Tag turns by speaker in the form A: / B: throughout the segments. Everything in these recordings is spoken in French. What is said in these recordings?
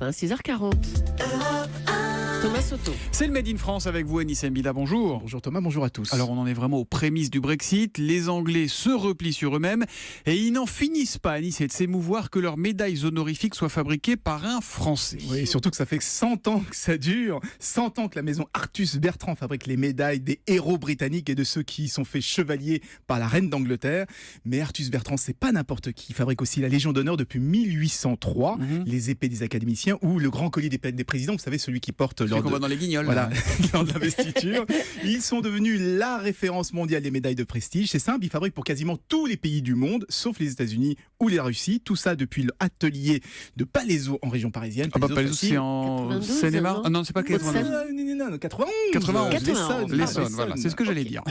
A: 6h40. Thomas Soto.
B: C'est le Made in France avec vous, Anis Mbida, bonjour.
C: Bonjour Thomas, bonjour à tous.
B: Alors on en est vraiment aux prémices du Brexit. Les Anglais se replient sur eux-mêmes et ils n'en finissent pas, Anis, et de s'émouvoir que leurs médailles honorifiques soient fabriquées par un Français.
C: Oui, surtout que ça fait 100 ans que ça dure. 100 ans que la maison Artus Bertrand fabrique les médailles des héros britanniques et de ceux qui sont faits chevaliers par la reine d'Angleterre. Mais Artus Bertrand, c'est pas n'importe qui. Il fabrique aussi la Légion d'honneur depuis 1803, les épées des académiciens ou le grand collier des présidents, vous savez, celui qui porte
B: Celui qu'on voit dans les guignols.
C: Voilà, lors de l'investiture. Ils sont devenus la référence mondiale des médailles de prestige. C'est simple, ils fabriquent pour quasiment tous les pays du monde, sauf les États-Unis ou la Russie. Tout ça depuis l'atelier de Palaiseau en région parisienne.
B: Ah bah Palaiseau, c'est en
A: 92,
B: Seine-et-Marne. Ah non, c'est pas 92.
C: Non, 91.
B: 91.
C: L'Essonne,
B: Voilà, c'est ce que j'allais dire.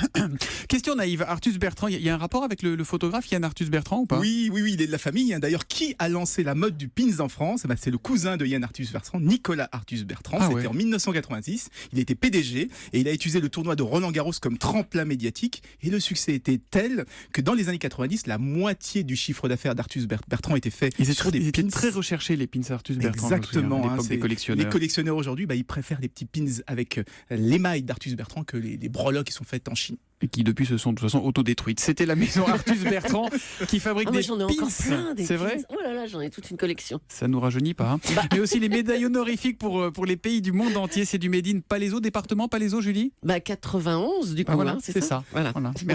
B: Question naïve, Artus Bertrand, il y a un rapport avec le photographe Yann Arthus Bertrand ou pas?
C: Oui, il est de la famille. D'ailleurs, qui a lancé la mode du pins en France? C'est le cousin de Yann Arthus Bertrand, Nicolas Arthus Bertrand. C'était en 1986. Il était PDG et il a utilisé le tournoi de Roland-Garros comme tremplin médiatique. Et le succès était tel que dans les années 90, la moitié du chiffre d'affaires d'Arthus Bertrand était fait sur des pins.
B: Très recherchés, les pins Artus Bertrand.
C: Exactement.
B: Des collectionneurs.
C: Les collectionneurs aujourd'hui, ils préfèrent les petits pins avec l'émail d'Artus Bertrand que les breloques qui sont faites en Chine.
B: Et qui depuis se sont de toute façon autodétruites. C'était la maison Artus Bertrand qui fabrique des
A: j'en ai
B: pins.
A: encore plein, des
B: C'est vrai?
A: pins. Oh là là, j'en ai toute une collection.
B: Ça nous rajeunit pas. Hein. Mais aussi les médailles honorifiques pour les pays du monde entier. C'est du Made in Palaiso, département Palaiso, Julie?
A: 91 du coup,
B: Voilà,
A: hein,
B: c'est ça.
A: Voilà.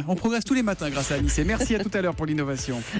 B: On progresse tous les matins grâce à Anis. Et merci à tout à l'heure pour l'innovation.